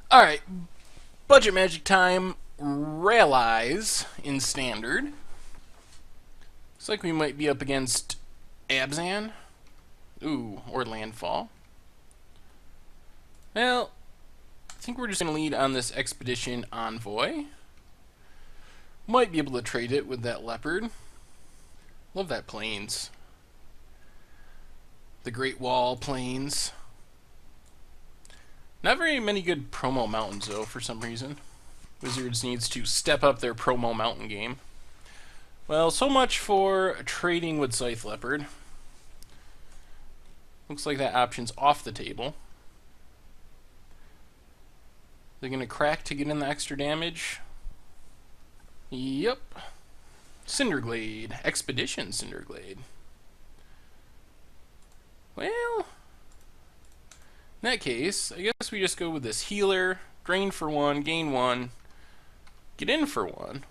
Alright, budget magic time. rAllies in standard. Looks like we might be up against Abzan. Ooh, or Landfall. Well, I think we're just going to lead on this expedition envoy. Might be able to trade it with that leopard. Love that plains. The Great Wall plains. Not very many good promo mountains, though, for some reason. Wizards needs to step up their promo mountain game. Well, so much for trading with Scythe Leopard. Looks like that option's off the table. They're going to crack to get in the extra damage. Yep. Cinderglade. Expedition Cinderglade. Well, in that case, I guess we just go with this healer. Drain for 1, gain 1, get in for 1.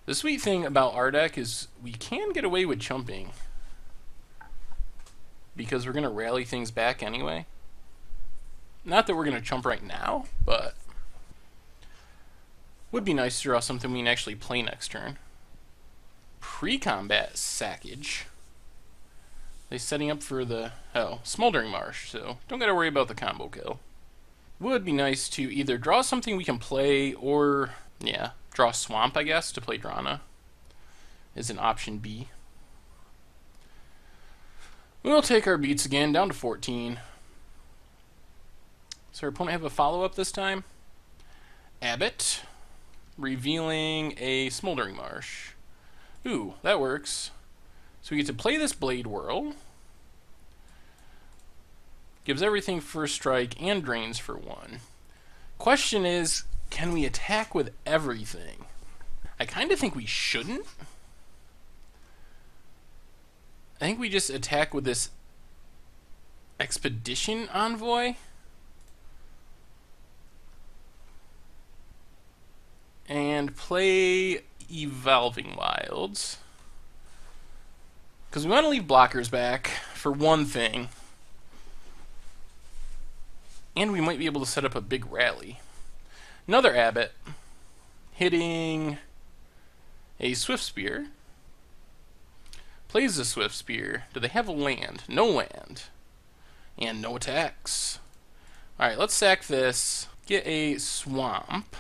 The sweet thing about our deck is we can get away with chumping, because we're going to rally things back anyway. Not that we're going to chump right now, but would be nice to draw something we can actually play next turn. Pre-combat Sackage. They setting up for the, Smoldering Marsh, so don't gotta worry about the combo kill. Would be nice to either draw something we can play, or, yeah, draw Swamp, I guess, to play Drana. Is an option B. We'll take our beats again, down to 14. Does our opponent have a follow-up this time? Abbot. Revealing a Smoldering Marsh. Ooh, that works. So we get to play this Blade Whirl. Gives everything first strike and drains for 1. Question is, can we attack with everything? I kind of think we shouldn't. I think we just attack with this Expedition Envoy. And play Evolving Wilds. Because we want to leave blockers back, for one thing. And we might be able to set up a big rally. Another Abbot. Hitting a Swift Spear. Plays the Swift Spear. Do they have a land? No land. And no attacks. Alright, let's sack this. Get a Swamp.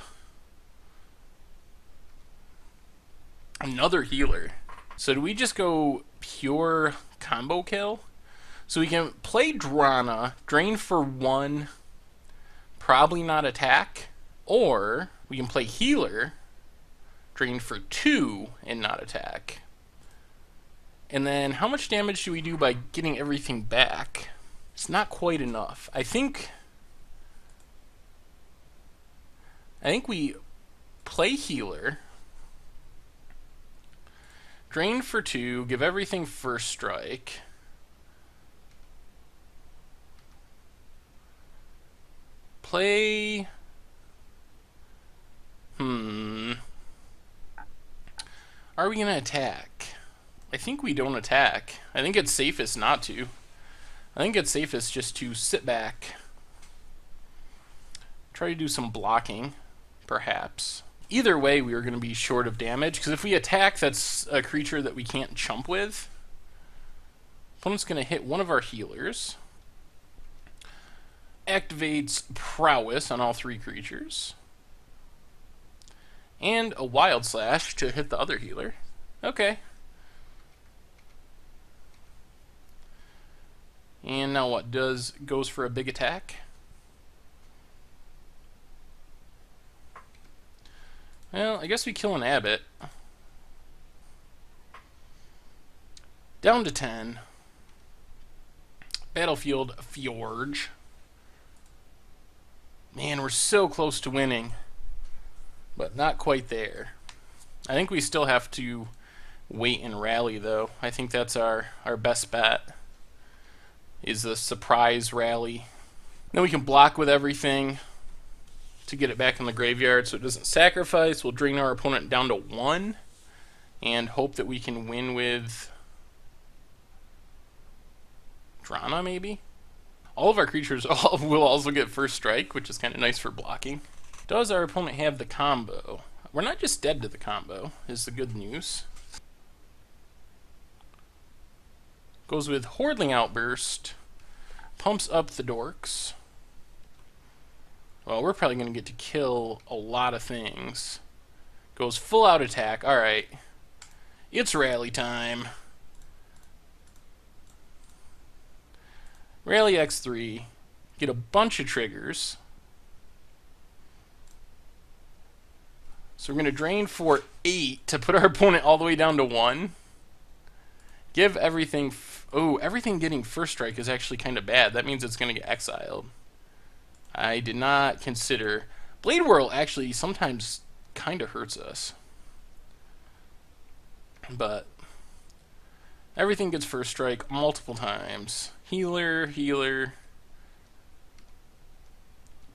Another healer. So do we just go pure combo kill? So we can play Drana, drain for 1, probably not attack. Or we can play healer, drain for 2, and not attack. And then how much damage do we do by getting everything back? It's not quite enough. I think we play healer, drain for 2, give everything first strike. Play... Are we going to attack? I think we don't attack. I think it's safest not to. I think it's safest just to sit back. Try to do some blocking, perhaps. Either way, we are going to be short of damage, because if we attack, that's a creature that we can't chump with. Opponent's going to hit one of our healers. Activates Prowess on all 3 creatures. And a Wild Slash to hit the other healer. Okay. And now what? Goes for a big attack? Well, I guess we kill an Abbot. Down to 10. Battlefield Fjorge. Man, we're so close to winning. But not quite there. I think we still have to wait and rally, though. I think that's our best bet. Is the surprise rally. Then we can block with everything to get it back in the graveyard so it doesn't sacrifice. We'll drain our opponent down to 1 and hope that we can win with Drana, maybe? All of our creatures will also get first strike, which is kind of nice for blocking. Does our opponent have the combo? We're not just dead to the combo, is the good news. Goes with Hordling Outburst. Pumps up the dorks. Well, we're probably going to get to kill a lot of things. Goes full out attack. Alright. It's rally time. Rally X3. Get a bunch of triggers. So we're going to drain for 8 to put our opponent all the way down to 1. Give everything... everything getting first strike is actually kind of bad. That means it's going to get exiled. I did not consider... Blade Whirl actually sometimes kind of hurts us. But everything gets first strike multiple times. Healer, healer.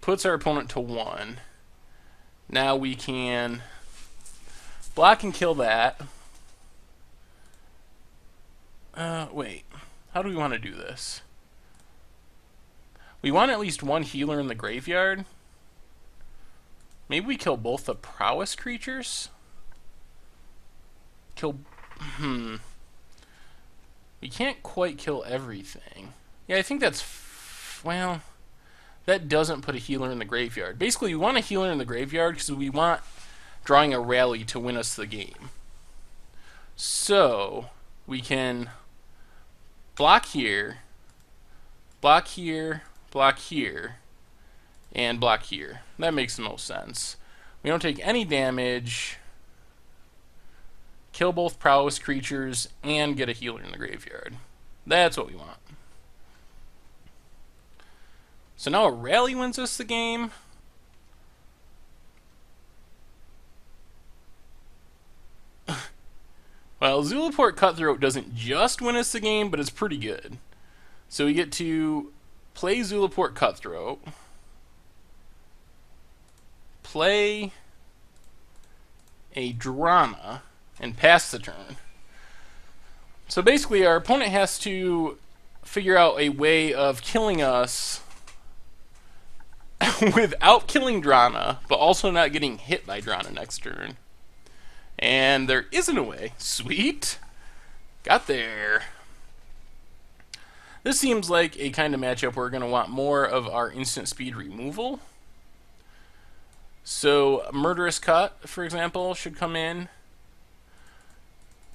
Puts our opponent to 1. Now we can block and kill that. Wait. How do we want to do this? We want at least one healer in the graveyard. Maybe we kill both the prowess creatures? Kill... We can't quite kill everything. Yeah, I think that's... well... That doesn't put a healer in the graveyard. Basically, we want a healer in the graveyard because we want drawing a rally to win us the game. So, we can block here, block here, block here, and block here. That makes the most sense. We don't take any damage, kill both prowess creatures, and get a healer in the graveyard. That's what we want. So now a rally wins us the game. Well, Zulaport Cutthroat doesn't just win us the game, but it's pretty good. So we get to play Zulaport Cutthroat, play a Drana, and pass the turn. So basically our opponent has to figure out a way of killing us without killing Drana, but also not getting hit by Drana next turn. And there isn't a way. Sweet. Got there. This seems like a kind of matchup where we're going to want more of our instant speed removal. So Murderous Cut, for example, should come in.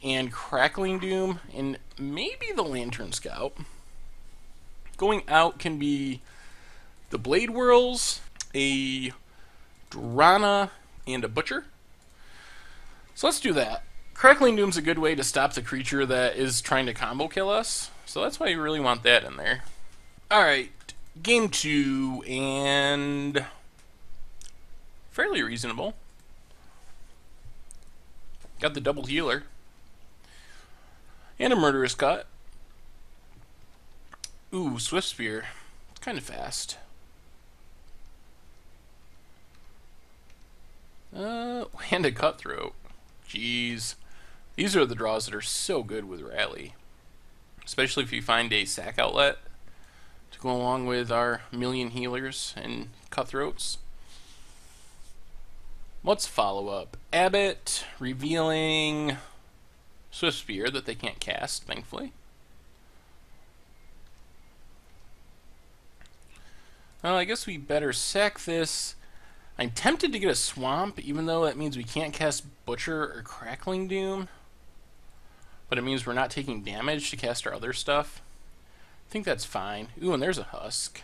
And Crackling Doom, and maybe the Lantern Scout. Going out can be the Blade Whirls, a Drana, and a Butcher. So let's do that. Crackling Doom's a good way to stop the creature that is trying to combo kill us. So that's why you really want that in there. Alright, game 2, and fairly reasonable. Got the double healer. And a Murderous Cut. Ooh, Swift Spear. It's kind of fast. And a Cutthroat. Jeez. These are the draws that are so good with Rally. Especially if you find a sack outlet to go along with our million healers and Cutthroats. What's follow-up? Abbot, revealing Swift Spear that they can't cast, thankfully. Well, I guess we better sack this. I'm tempted to get a Swamp, even though that means we can't cast Butcher or Crackling Doom. But it means we're not taking damage to cast our other stuff. I think that's fine. Ooh, and there's a Husk.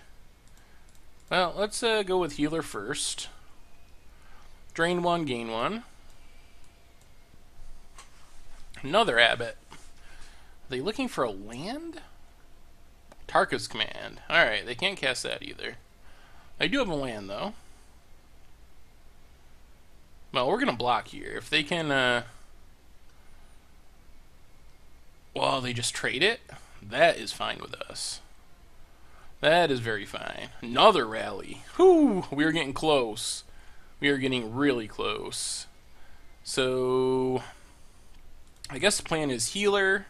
Well, let's go with Healer first. Drain 1, gain 1. Another Abbot. Are they looking for a land? Tarka's Command. Alright, they can't cast that either. I do have a land, though. Well, we're going to block here. If they can, well, they just trade it? That is fine with us. That is very fine. Another rally. Whew! We are getting close. We are getting really close. So, I guess the plan is Healer,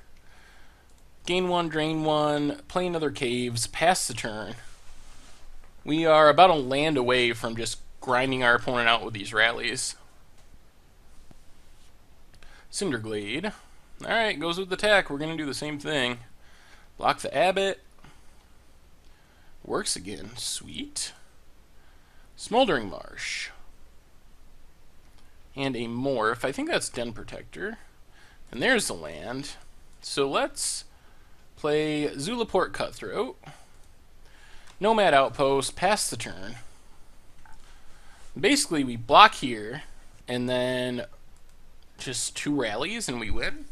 gain 1, drain 1, play another Caves, pass the turn. We are about a land away from just grinding our opponent out with these rallies. Cinderglade. Alright, goes with the attack. We're going to do the same thing. Block the Abbot. Works again. Sweet. Smoldering Marsh. And a Morph. I think that's Den Protector. And there's the land. So let's play Zulaport Cutthroat. Nomad Outpost. Pass the turn. Basically, we block here. And then just 2 rallies and we win.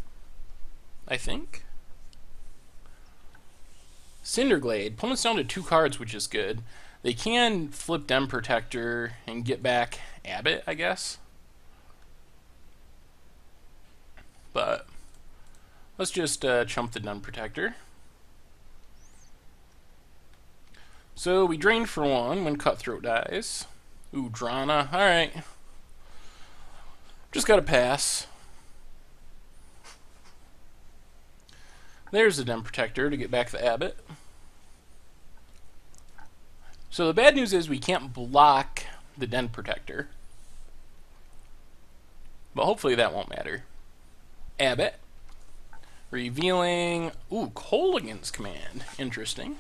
I think. Cinderglade. Opponent's down to 2 cards, which is good. They can flip Den Protector and get back Abbot, I guess. But let's just chump the Den Protector. So we drain for 1 when Cutthroat dies. Ooh, Drana. Alright. Just gotta pass. There's the Den Protector to get back the Abbot. So the bad news is we can't block the Den Protector. But hopefully that won't matter. Abbot. Revealing... Ooh, Kolaghan's Command. Interesting.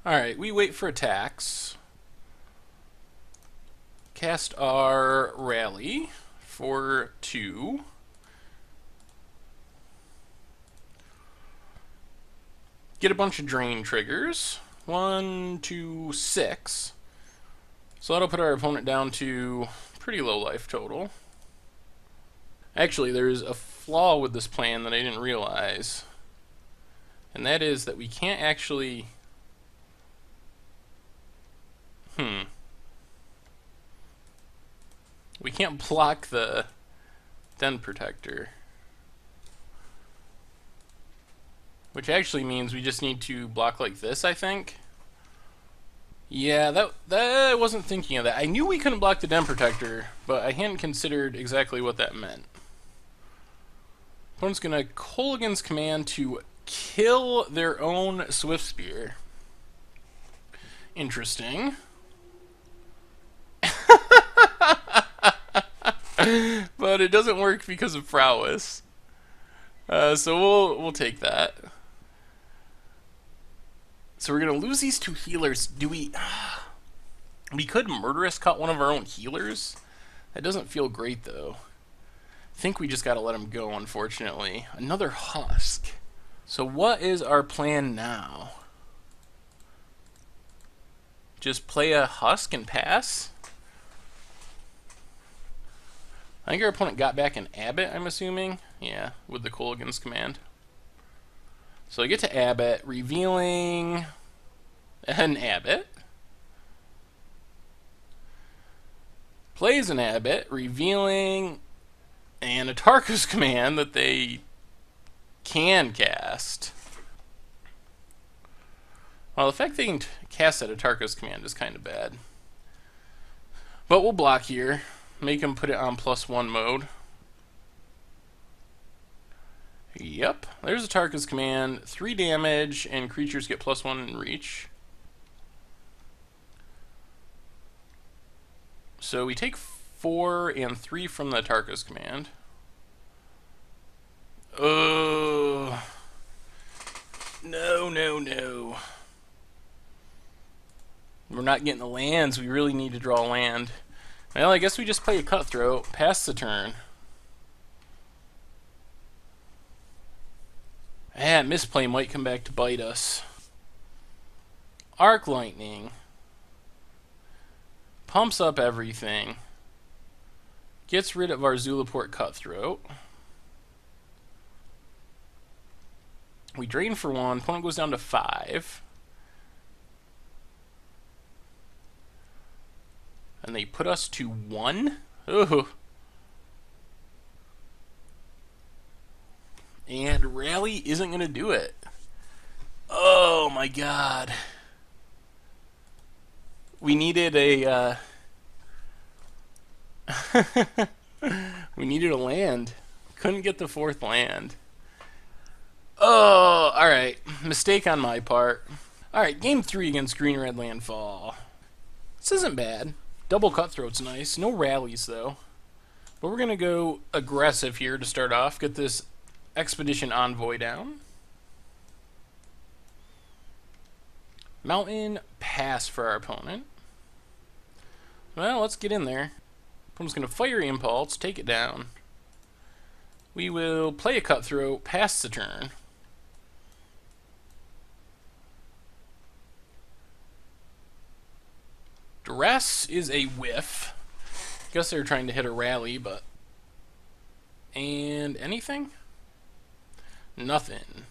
Alright, we wait for attacks. Cast our Rally for 2. Get a bunch of drain triggers. 1, 2, 6. So that'll put our opponent down to pretty low life total. Actually, there's a flaw with this plan that I didn't realize. And that is that we can't actually... We can't block the Den Protector. Which actually means we just need to block like this, I think. Yeah, that I wasn't thinking of that. I knew we couldn't block the Den Protector, but I hadn't considered exactly what that meant. Opponent's gonna Kolaghan's Command to kill their own Swift Spear. Interesting. But it doesn't work because of prowess. So we'll take that. So we're gonna lose these 2 healers. Do we... We could Murderous cut one of our own healers. That doesn't feel great, though. I think we just gotta let him go, unfortunately. Another Husk. So what is our plan now? Just play a Husk and pass? I think our opponent got back an Abbot, I'm assuming. Yeah, with the Kolaghan's Command. So I get to Abbot, revealing an Abbot. Plays an Abbot, revealing an Atarka's Command that they can cast. Well, the fact they can cast that Atarka's Command is kind of bad. But we'll block here. Make him put it on +1 mode. Yep, there's Atarka's Command. 3 damage, and creatures get +1 in reach. So we take 4 and 3 from the Atarka's Command. Oh. No, no, no. We're not getting the lands. We really need to draw land. Well, I guess we just play a Cutthroat. Pass the turn. Misplay might come back to bite us. Arc Lightning. Pumps up everything. Gets rid of our Zulaport Cutthroat. We drain for 1. Opponent goes down to 5. And they put us to 1? Ooh. And Rally isn't going to do it. Oh my god. We needed a... we needed a land. Couldn't get the 4th land. Oh, alright. Mistake on my part. Alright, game 3 against Green-Red Landfall. This isn't bad. Double Cutthroat's nice. No rallies, though. But we're going to go aggressive here to start off. Get this Expedition Envoy down. Mountain Pass for our opponent. Well, let's get in there. Opponent's going to Fiery Impulse, take it down. We will play a Cutthroat, pass the turn. Duress is a whiff. Guess they're trying to hit a rally, but... And anything? Nothing.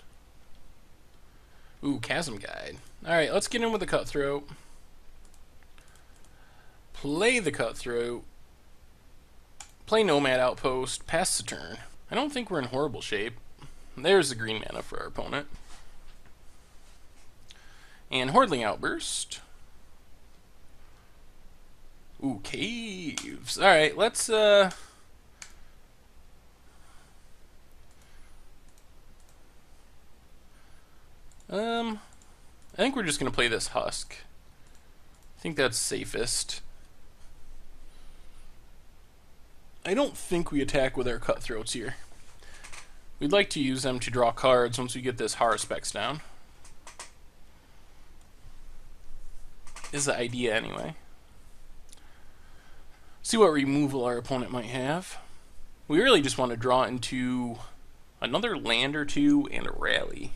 Ooh, Chasm Guide. Alright, let's get in with the Cutthroat. Play the Cutthroat. Play Nomad Outpost. Pass the turn. I don't think we're in horrible shape. There's the green mana for our opponent. And Hordling Outburst. Ooh, Caves. Alright, let's, I think we're just going to play this Husk. I think that's safest. I don't think we attack with our Cutthroats here. We'd like to use them to draw cards once we get this Haruspex down. Is the idea anyway. See what removal our opponent might have. We really just want to draw into another land or two and a rally.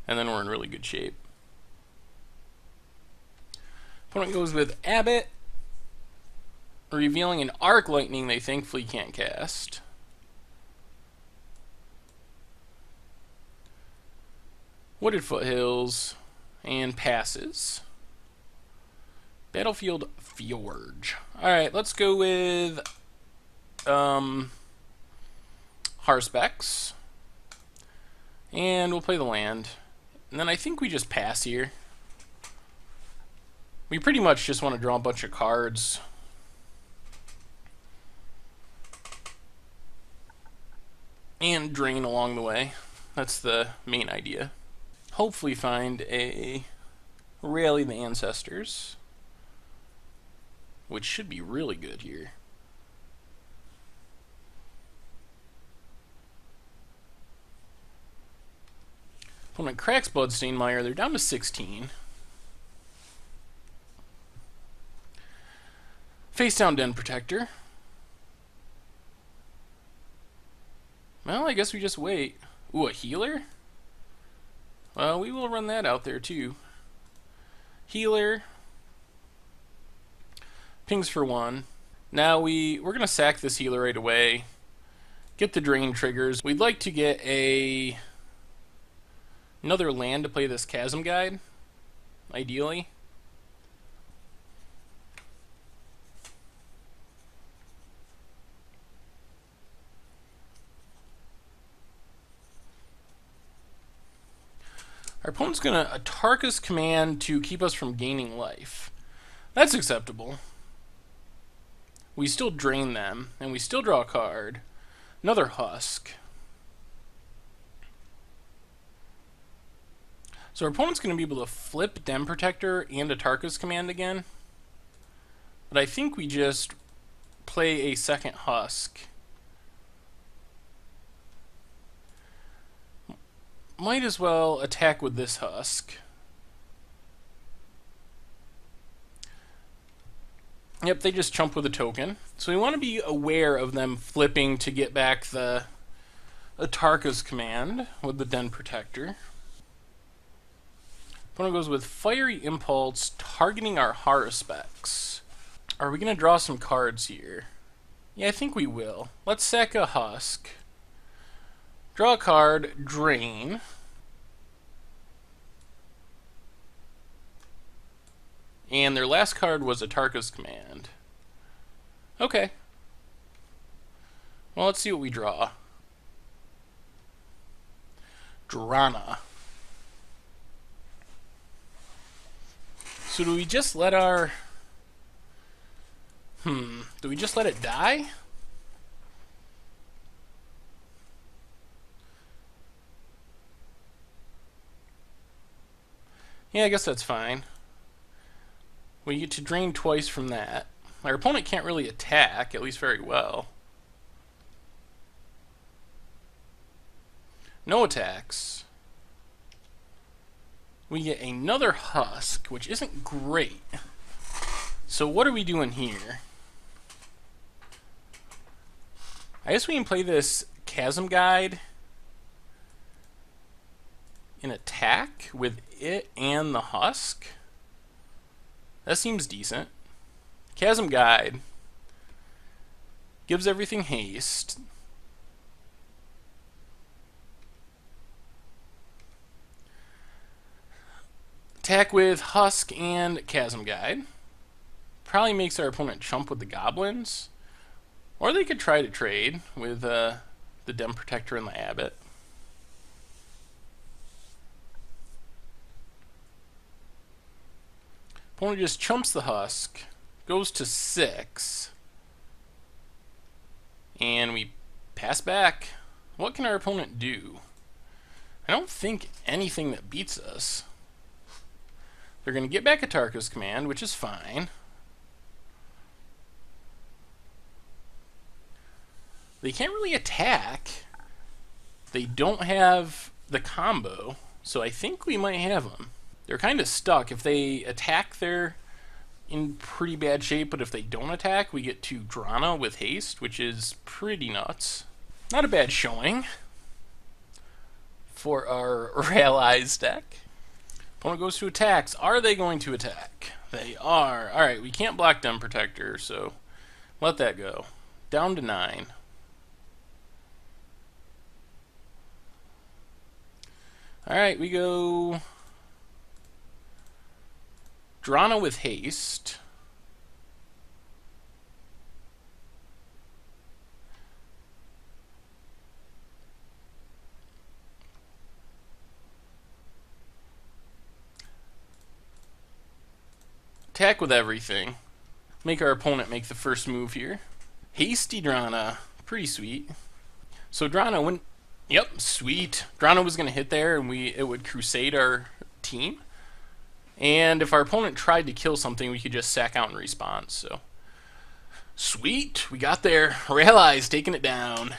And then we're in really good shape. Opponent goes with Abbot. Revealing an Arc Lightning they thankfully can't cast. Wooded Foothills. And passes. Battlefield Fjord. Alright, let's go with Haruspex. And we'll play the land. And then I think we just pass here. We pretty much just want to draw a bunch of cards. And drain along the way. That's the main idea. Hopefully find a Rally the Ancestors. Which should be really good here. Opponent cracks Bloodstained Mire. They're down to 16. Face down Den Protector. Well, I guess we just wait. Ooh, a healer? Well, we will run that out there too. Healer. Pings for 1. Now we're going to sack this healer right away. Get the drain triggers. We'd like to get another land to play this Chasm Guide, ideally. Our opponent's going to Atarka's Command to keep us from gaining life. That's acceptable. We still drain them, and we still draw a card. Another Husk. So our opponent's going to be able to flip Den Protector and Atarka's Command again. But I think we just play a second Husk. Might as well attack with this Husk. Yep, they just chump with a token. So we want to be aware of them flipping to get back the Atarka's Command with the Den Protector. Opponent goes with Fiery Impulse, targeting our Haruspex. Are we going to draw some cards here? Yeah, I think we will. Let's sack a Husk. Draw a card, drain. And their last card was Atarka's Command. Okay. Well, let's see what we draw. Drana. So do we just let our... Do we just let it die? Yeah, I guess that's fine. We get to drain twice from that. Our opponent can't really attack, at least very well. No attacks. We get another husk, which isn't great. So what are we doing here? I guess we can play this Chasm Guide in attack with it and the husk. That seems decent. Chasm Guide gives everything haste. Attack with husk and Chasm Guide. Probably makes our opponent chump with the goblins. Or they could try to trade with the Dem Protector and the Abbot. Opponent just chumps the husk, goes to 6, and we pass back. What can our opponent do? I don't think anything that beats us. They're going to get back a Tarka's command, which is fine. They can't really attack. They don't have the combo, so I think we might have them. They're kind of stuck. If they attack, they're in pretty bad shape, but if they don't attack, we get to Drana with haste, which is pretty nuts. Not a bad showing for our rAllies deck. Opponent goes to attacks. Are they going to attack? They are. Alright, we can't block Dem Protector, so let that go. Down to 9. Alright, we go Drana with haste. Attack with everything. Make our opponent make the first move here. Hasty Drana. Pretty sweet. So Drana, when... Yep, sweet. Drana was going to hit there, and it would crusade our team. And if our opponent tried to kill something, we could just sack out in response. So, sweet. We got there. rAllies taking it down.